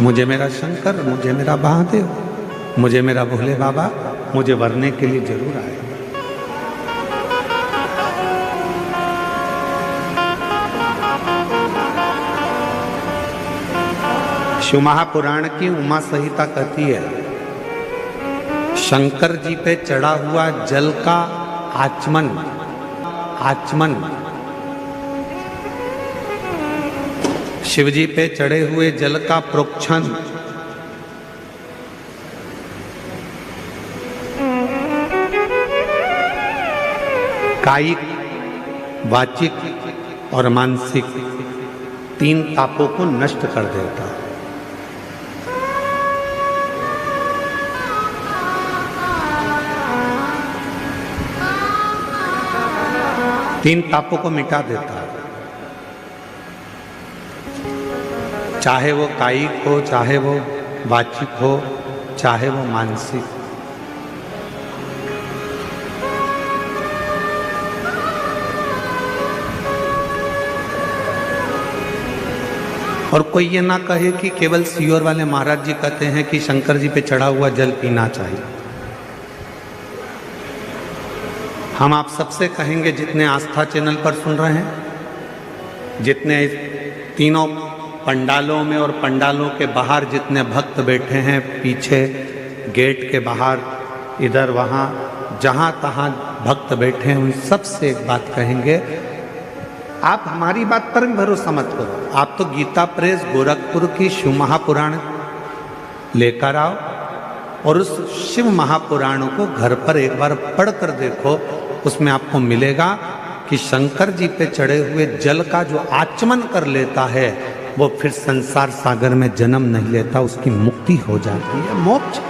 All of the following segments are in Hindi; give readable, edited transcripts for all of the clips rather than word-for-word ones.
मुझे मेरा शंकर, मुझे मेरा महादेव, मुझे मेरा भोले बाबा मुझे वरने के लिए जरूर आए। शिव महापुराण की उमा संहिता कहती है, शंकर जी पे चढ़ा हुआ जल का आचमन, शिव जी पे चढ़े हुए जल का प्रोक्षण, कायिक, वाचिक और मानसिक 3 तापों को नष्ट कर देता है। तीन तापों को मिटा देता है, चाहे वो कायिक हो, चाहे वो वाचिक हो, चाहे वो मानसिक। और कोई ये ना कहे कि केवल सीहोर वाले महाराज जी कहते हैं कि शंकर जी पे चढ़ा हुआ जल पीना चाहिए। हम आप सबसे कहेंगे, जितने आस्था चैनल पर सुन रहे हैं, जितने तीनों पंडालों में और पंडालों के बाहर जितने भक्त बैठे हैं, पीछे गेट के बाहर, इधर वहाँ जहाँ तहाँ भक्त बैठे हैं, उन सबसे एक बात कहेंगे, आप हमारी बात पर भी भरोसा मत करो। आप तो गीता प्रेस गोरखपुर की शिव महापुराण लेकर आओ और उस शिव महापुराण को घर पर एक बार पढ़ कर देखो। उसमें आपको मिलेगा कि शंकर जी पे चढ़े हुए जल का जो आचमन कर लेता है, वो फिर संसार सागर में जन्म नहीं लेता, उसकी मुक्ति हो जाती है, मोक्ष।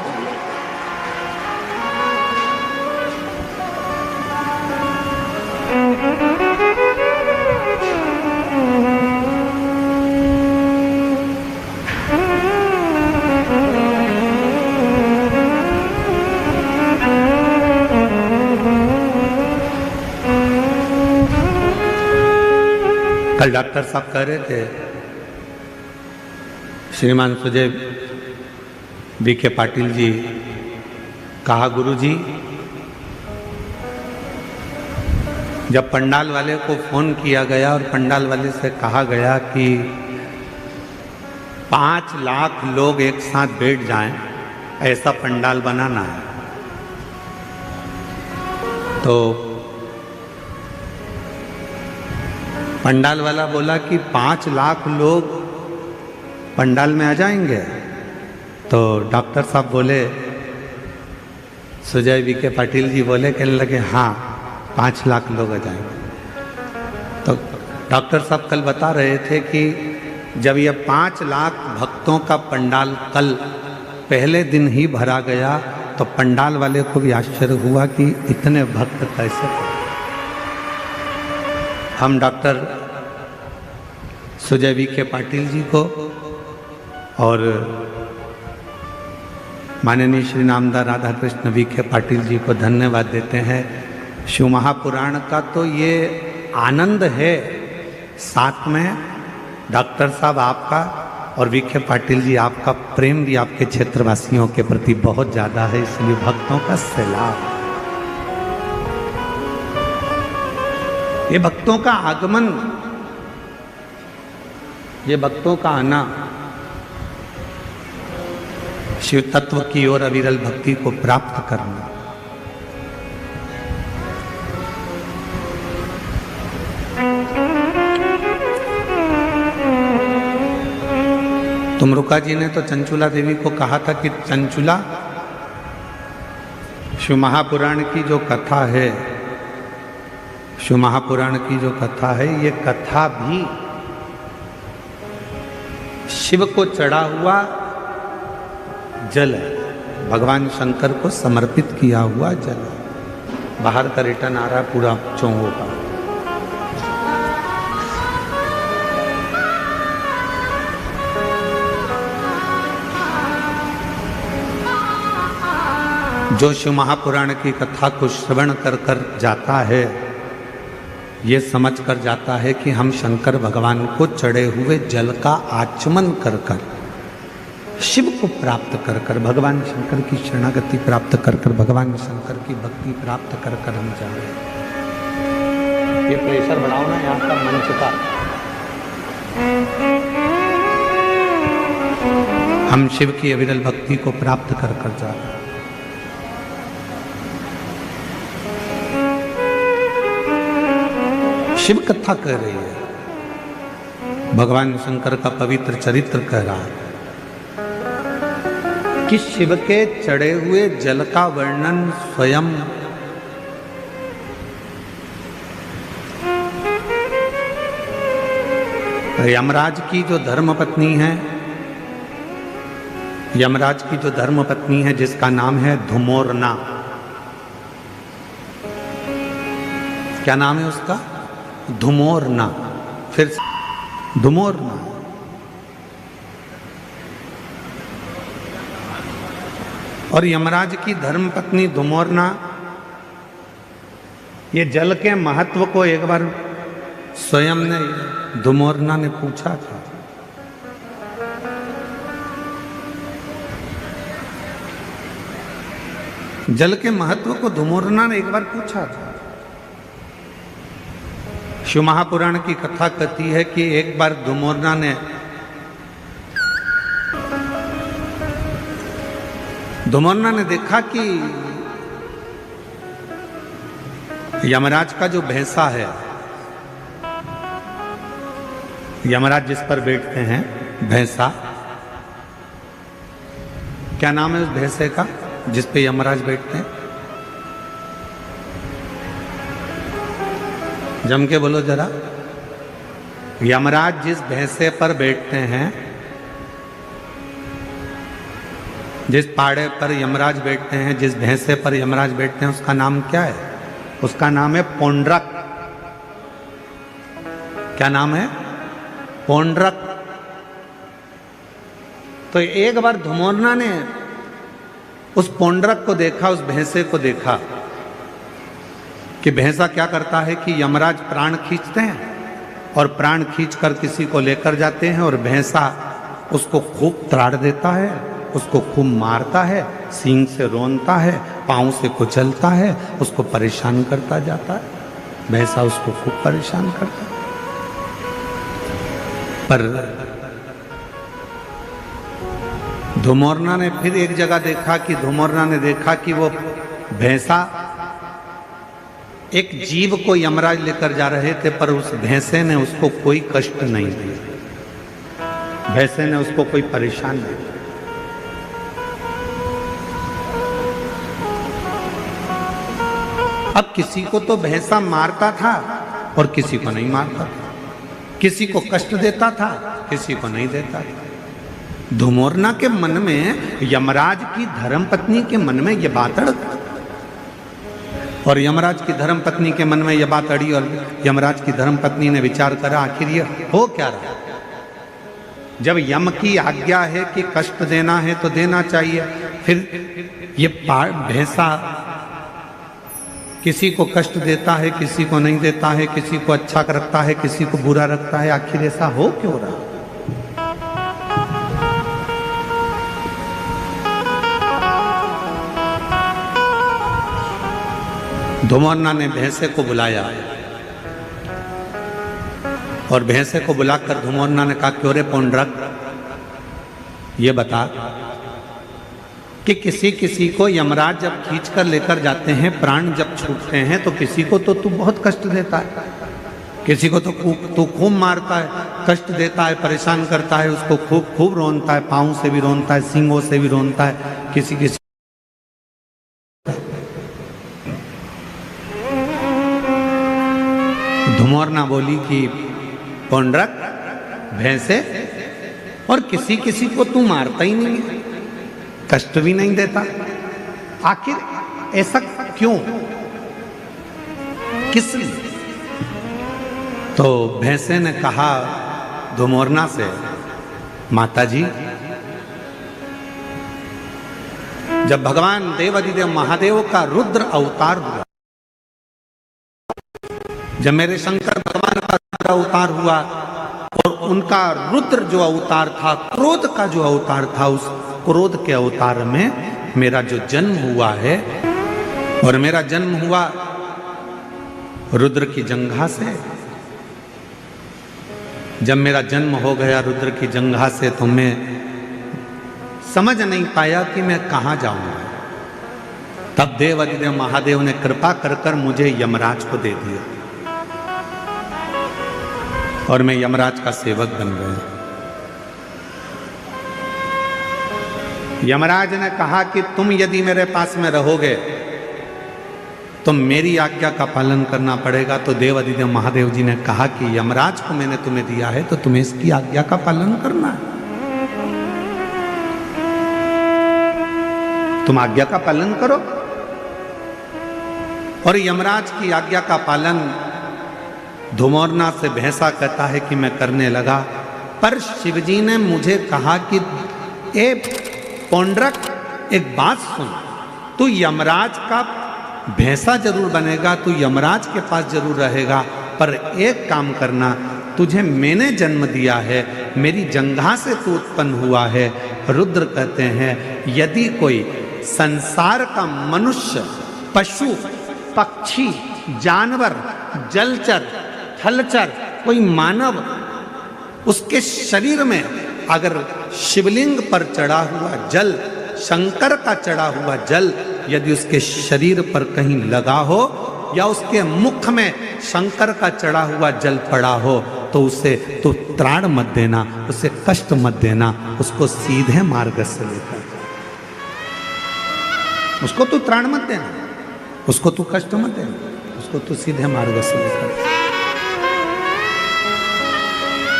कल डॉक्टर साहब कह रहे थे, श्रीमान सुजय बीके पाटिल जी, कहा गुरु जी, जब पंडाल वाले को फोन किया गया और पंडाल वाले से कहा गया कि 5 लाख लोग एक साथ बैठ जाएं, ऐसा पंडाल बनाना है, तो पंडाल वाला बोला कि 5 लाख लोग पंडाल में आ जाएंगे। तो डॉक्टर साहब बोले, सुजय बीके पाटिल जी बोले, कहने लगे हाँ 5 लाख लोग आ जाएंगे। तो डॉक्टर साहब कल बता रहे थे कि जब ये 5 लाख भक्तों का पंडाल कल पहले दिन ही भरा गया, तो पंडाल वाले को भी आश्चर्य हुआ कि इतने भक्त कैसे। हम डॉक्टर सुजय बीके पाटिल जी को और माननीय श्री नामदार राधा कृष्ण बीके पाटिल जी को धन्यवाद देते हैं। शिव महापुराण का तो ये आनंद है, साथ में डॉक्टर साहब आपका और बीके पाटिल जी आपका प्रेम भी आपके क्षेत्रवासियों के प्रति बहुत ज़्यादा है, इसलिए भक्तों का सैलाब। ये भक्तों का आगमन, ये भक्तों का आना शिव तत्व की ओर अविरल भक्ति को प्राप्त करना। तुमरुका जी ने तो चंचुला देवी को कहा था कि चंचुला, शिव महापुराण की जो कथा है, शिव महापुराण की जो कथा है, ये कथा भी शिव को चढ़ा हुआ जल है, भगवान शंकर को समर्पित किया हुआ जल है। बाहर का रिटर्न आ रहा है पूरा चौंगों का। जो शिव महापुराण की कथा को श्रवण कर कर जाता है, ये समझ कर जाता है कि हम शंकर भगवान को चढ़े हुए जल का आचमन कर कर शिव को प्राप्त कर कर, भगवान शंकर की शरणागति प्राप्त कर कर, भगवान शंकर की भक्ति प्राप्त कर कर हम जा रहे हैं। ये प्रेशर बढ़ाओ ना यहाँ का मंच का। हम शिव की अविरल भक्ति को प्राप्त कर कर जा रहे हैं। शिव कथा कह रही है, भगवान शंकर का पवित्र चरित्र कह रहा है कि शिव के चढ़े हुए जल का वर्णन स्वयं यमराज की जो धर्मपत्नी है, यमराज की जो धर्मपत्नी है जिसका नाम है धुमोरना। क्या नाम है उसका? धुमोरना। फिर धुमोरना। और यमराज की धर्मपत्नी धुमोरना ये जल के महत्व को एक बार स्वयं ने धुमोरना ने पूछा था। जल के महत्व को धुमोरना ने एक बार पूछा था। शिव महापुराण की कथा कहती है कि एक बार धुमोरना ने देखा कि यमराज का जो भैंसा है, यमराज जिस पर बैठते हैं भैंसा, क्या नाम है उस भैंसे का जिस पे यमराज बैठते हैं? जम के बोलो जरा। यमराज जिस भैंसे पर बैठते हैं, जिस पाड़े पर यमराज बैठते हैं, जिस भैंसे पर यमराज बैठते हैं, उसका नाम क्या है? उसका नाम है पौंड्रक। क्या नाम है? पौंड्रक। तो एक बार धुमोरना ने उस पौंड्रक को देखा, उस भैंसे को देखा कि भैंसा क्या करता है कि यमराज प्राण खींचते हैं और प्राण खींचकर किसी को लेकर जाते हैं और भैंसा उसको खूब त्राड़ देता है, उसको खूब मारता है, सींग से रोनता है, पांव से कुचलता है, उसको परेशान करता जाता है। भैंसा उसको खूब परेशान करता है। पर धुमोरना ने फिर एक जगह देखा कि धुमोरना ने देखा कि वो भैंसा एक जीव को यमराज लेकर जा रहे थे, पर उस भैंसे ने उसको कोई कष्ट नहीं दिया, भैंसे ने उसको कोई परेशान नहीं किया। अब किसी को तो भैंसा मारता था और किसी को नहीं मारता था, किसी को कष्ट देता था, किसी को नहीं देता था। धुमोरना के मन में, यमराज की धर्मपत्नी के मन में यह बात अड़, और यमराज की धर्मपत्नी के मन में यह बात अड़ी, और यमराज की धर्मपत्नी ने विचार करा आखिर ये हो क्या रहा। जब यम की आज्ञा है कि कष्ट देना है तो देना चाहिए, फिर ये भैंसा किसी को कष्ट देता है, किसी को नहीं देता है, किसी को अच्छा रखता है, किसी को बुरा रखता है, आखिर ऐसा हो क्यों रहा। धुमोरना ने भैंसे को बुलाया और भैंसे को बुलाकर धुमोरना ने कहा, क्यों रे पौंड्रक, ये बता कि किसी किसी को यमराज जब खींच कर लेकर जाते हैं, प्राण जब छूटते हैं, तो किसी को तो तू बहुत कष्ट देता है, किसी को तो तू खूब मारता है, कष्ट देता है, परेशान करता है, उसको खूब खूब रोनता है, पाँव से भी रोनता है, सींगों से भी रोनता है, किसी किसी। धुमोरना बोली कि पौंड्रक, भैंसे, और किसी किसी को तू मारता ही नहीं है, कष्ट भी नहीं देता, आखिर ऐसा क्यों, किस लिए? तो भैंसे ने कहा धुमोरना से, माता जी, जब भगवान देवाधिदेव महादेव का रुद्र अवतार हुआ, जब मेरे शंकर भगवान का रुद्र अवतार हुआ और उनका रुद्र जो अवतार था, क्रोध का जो अवतार था, उस क्रोध के अवतार में मेरा जो जन्म हुआ है, और मेरा जन्म हुआ रुद्र की जंघा से। जब मेरा जन्म हो गया रुद्र की जंघा से, तो मैं समझ नहीं पाया कि मैं कहाँ जाऊंगा। तब देवाधिदेव महादेव ने कृपा कर कर मुझे यमराज को दे दिया, और मैं यमराज का सेवक बन गया। यमराज ने कहा कि तुम यदि मेरे पास में रहोगे तो मेरी आज्ञा का पालन करना पड़ेगा। तो देवाधिदेव महादेव जी ने कहा कि यमराज को मैंने तुम्हें दिया है तो तुम्हें इसकी आज्ञा का पालन करना है, तुम आज्ञा का पालन करो। और यमराज की आज्ञा का पालन धुमोरना से भैंसा कहता है कि मैं करने लगा। पर शिवजी ने मुझे कहा कि ए पौंड्रक, एक बात सुन, तू यमराज का भैंसा जरूर बनेगा, तू यमराज के पास जरूर रहेगा, पर एक काम करना, तुझे मैंने जन्म दिया है, मेरी जंघा से तू उत्पन्न हुआ है। रुद्र कहते हैं यदि कोई संसार का मनुष्य, पशु, पक्षी, जानवर, जलचर, थलचर, कोई मानव, उसके शरीर में अगर शिवलिंग पर चढ़ा हुआ जल, शंकर का चढ़ा हुआ जल यदि उसके शरीर पर कहीं लगा हो, या उसके मुख में शंकर का चढ़ा हुआ जल पड़ा हो, तो उसे तो त्राण मत देना, उसे कष्ट मत देना, उसको सीधे मार्ग से लेकर, उसको तू त्राण मत देना, उसको तू कष्ट मत देना, उसको तू सीधे मार्ग से लेकर,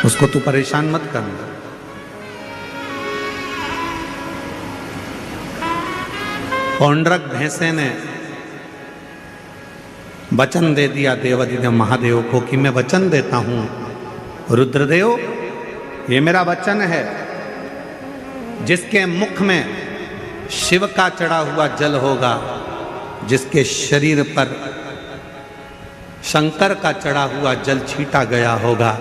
उसको तू परेशान मत करना। पौंड्रक भैंसे ने वचन दे दिया देवाधिदेव महादेव को कि मैं वचन देता हूं रुद्रदेव, ये मेरा वचन है, जिसके मुख में शिव का चढ़ा हुआ जल होगा, जिसके शरीर पर शंकर का चढ़ा हुआ जल छीटा गया होगा,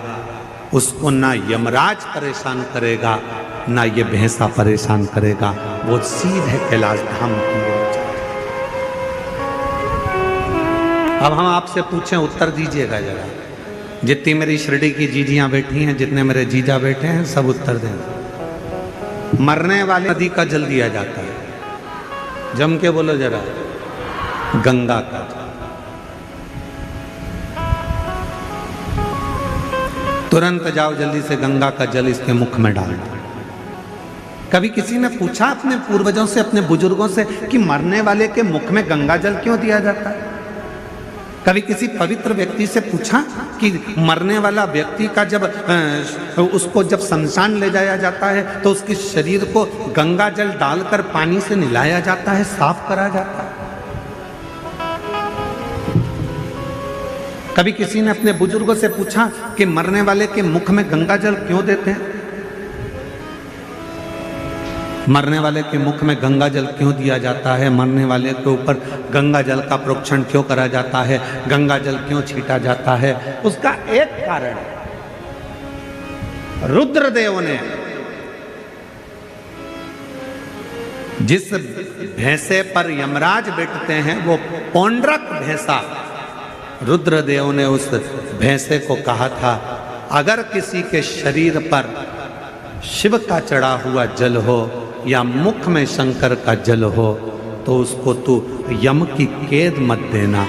उसको ना यमराज परेशान करेगा, ना ये भैंसा परेशान करेगा, वो सीधे कैलाश धाम की ओर जाए। अब हम आपसे पूछें, उत्तर दीजिएगा जरा। जितनी मेरी शिरडी की जीजियां बैठी हैं, जितने मेरे जीजा बैठे हैं, सब उत्तर दें। मरने वाले नदी का जल दिया जाता है, जम के बोलो जरा, गंगा का। तुरंत जाओ जल्दी से गंगा का जल इसके मुख में डाल दो। कभी किसी ने पूछा अपने पूर्वजों से, अपने बुजुर्गों से, कि मरने वाले के मुख में गंगा जल क्यों दिया जाता है? कभी किसी पवित्र व्यक्ति से पूछा कि मरने वाला व्यक्ति का जब उसको जब शमशान ले जाया जाता है तो उसके शरीर को गंगा जल डालकर पानी से नहलाया जाता है, साफ करा जाता है? कभी किसी ने अपने बुजुर्गों से पूछा कि मरने वाले के मुख में गंगा जल क्यों देते हैं? मरने वाले के मुख में गंगा जल क्यों दिया जाता है? मरने वाले के ऊपर गंगा जल का प्रोक्षण क्यों करा जाता है? गंगा जल क्यों छीटा जाता है? उसका एक कारण है, रुद्रदेव ने जिस भैंसे पर यमराज बैठते हैं, वो पौंड्रक भैंसा, रुद्रदेव ने उस भैंसे को कहा था, अगर किसी के शरीर पर शिव का चढ़ा हुआ जल हो या मुख में शंकर का जल हो तो उसको तू यम की कैद मत देना।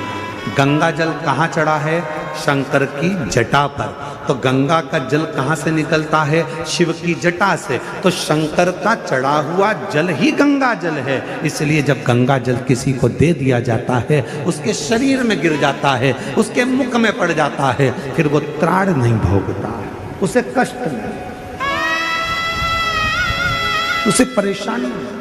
गंगा जल कहाँ चढ़ा है? शंकर की जटा पर। तो गंगा का जल कहाँ से निकलता है? शिव की जटा से। तो शंकर का चढ़ा हुआ जल ही गंगा जल है। इसलिए जब गंगा जल किसी को दे दिया जाता है, उसके शरीर में गिर जाता है, उसके मुख में पड़ जाता है, फिर वो त्राण नहीं भोगता है, उसे कष्ट नहीं, उसे परेशानी नहीं।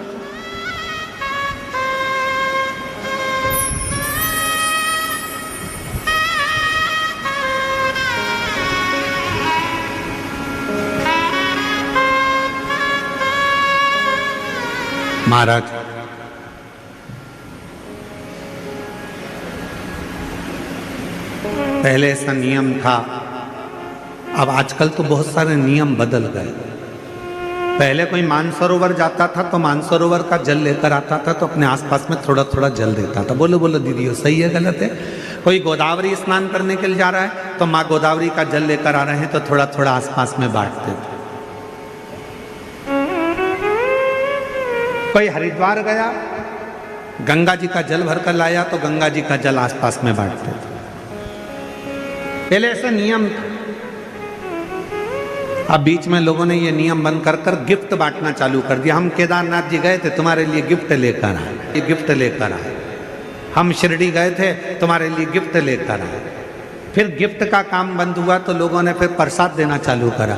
महाराज, पहले ऐसा नियम था अब आजकल तो बहुत सारे नियम बदल गए। पहले कोई मानसरोवर जाता था तो मानसरोवर का जल लेकर आता था तो अपने आसपास में थोड़ा थोड़ा जल देता था। बोलो बोलो दीदी, सही है गलत है? कोई गोदावरी स्नान करने के लिए जा रहा है तो माँ गोदावरी का जल लेकर आ रहे हैं तो थोड़ा थोड़ा आसपास में बांटते थे। कोई हरिद्वार गया, गंगा जी का जल भरकर लाया तो गंगा जी का जल आसपास में बांटते थे। पहले ऐसा नियम था। अब बीच में लोगों ने ये नियम बंद कर कर गिफ्ट बांटना चालू कर दिया। हम केदारनाथ जी गए थे, तुम्हारे लिए गिफ्ट लेकर आए, ये गिफ्ट लेकर आए। हम शिरडी गए थे, तुम्हारे लिए गिफ्ट लेकर आए। फिर गिफ्ट का काम बंद हुआ तो लोगों ने फिर प्रसाद देना चालू करा।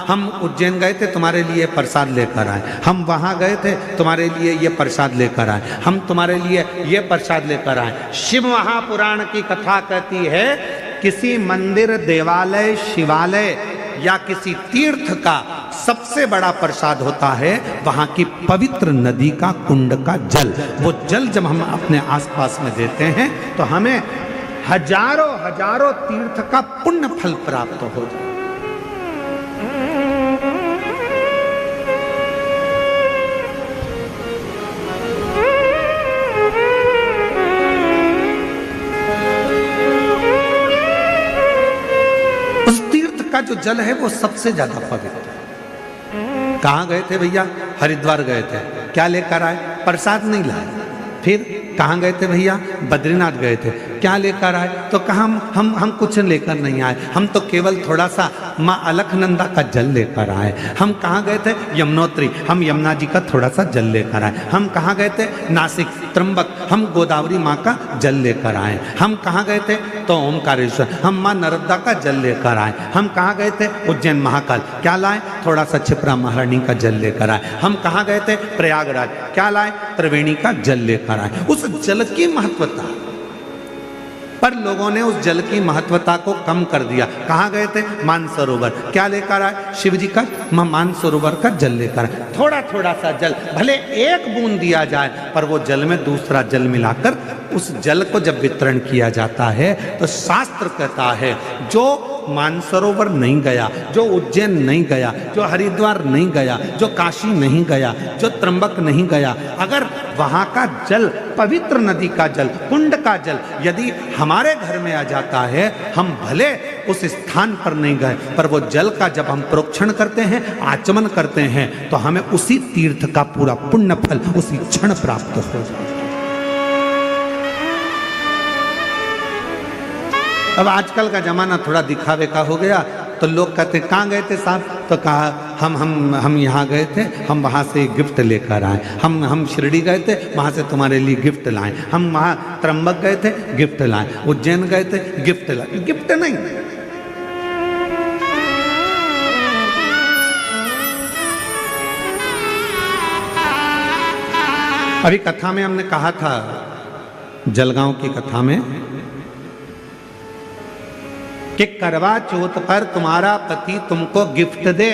हम उज्जैन गए थे, तुम्हारे लिए प्रसाद लेकर आए। हम वहाँ गए थे, तुम्हारे लिए ये प्रसाद लेकर आए। हम तुम्हारे लिए ये प्रसाद लेकर आए। शिव महापुराण की कथा कहती है, किसी मंदिर, देवालय, शिवालय या किसी तीर्थ का सबसे बड़ा प्रसाद होता है वहां की पवित्र नदी का कुंड का जल। वो जल जब हम अपने आसपास में देते हैं तो हमें हजारों हजारों तीर्थ का पुण्य फल प्राप्त हो जाए। का जो जल है वो सबसे ज्यादा पवित्र है। कहां गए थे भैया? हरिद्वार गए थे। क्या लेकर आए? प्रसाद नहीं लाए। फिर कहां गए थे भैया? बद्रीनाथ गए थे। क्या लेकर आए? तो कहा हम कुछ लेकर नहीं आए, हम तो केवल थोड़ा सा माँ अलकनंदा का जल लेकर आए। हम कहाँ गए थे? यमुनोत्री, हम यमुना जी का थोड़ा सा जल लेकर आए। हम कहाँ गए थे? नासिक, त्र्यंबक, हम गोदावरी माँ का जल लेकर आए। हम कहाँ गए थे? तो ओमकारेश्वर, हम माँ नर्मदा का जल लेकर आए। हम कहाँ गए थे? उज्जैन महाकाल, क्या लाए? थोड़ा सा क्षिप्रा महारानी का जल लेकर आए। हम कहाँ गए थे? प्रयागराज, क्या लाए? त्रिवेणी का जल लेकर आए। उस जल की महत्वता, पर लोगों ने उस जल की महत्वता को कम कर दिया। कहाँ गए थे? मानसरोवर, क्या लेकर आए? शिव जी का मानसरोवर का जल लेकर आए। थोड़ा थोड़ा सा जल, भले एक बूंद दिया जाए, पर वो जल में दूसरा जल मिलाकर उस जल को जब वितरण किया जाता है तो शास्त्र कहता है, जो मानसरोवर नहीं गया, जो उज्जैन नहीं गया, जो हरिद्वार नहीं गया, जो काशी नहीं गया, जो त्र्यंबक नहीं गया, अगर वहाँ का जल, पवित्र नदी का जल, कुंड का जल यदि हमारे घर में आ जाता है, हम भले उस स्थान पर नहीं गए, पर वो जल का जब हम प्रोक्षण करते हैं, आचमन करते हैं, तो हमें उसी तीर्थ का पूरा पुण्य फल उसी क्षण प्राप्त हो जाता है। अब आजकल का जमाना थोड़ा दिखावे का हो गया, तो लोग कहते कहाँ गए थे साहब? तो कहा हम यहाँ गए थे, हम वहाँ से गिफ्ट लेकर आए। हम शिरडी गए थे, वहाँ से तुम्हारे लिए गिफ्ट लाए। हम वहाँ त्र्यंबक गए थे, गिफ्ट लाए। उज्जैन गए थे, गिफ्ट लाए। गिफ्ट नहीं, अभी कथा में हमने कहा था, जलगांव की कथा में, कि करवा चौथ पर तुम्हारा पति तुमको गिफ्ट दे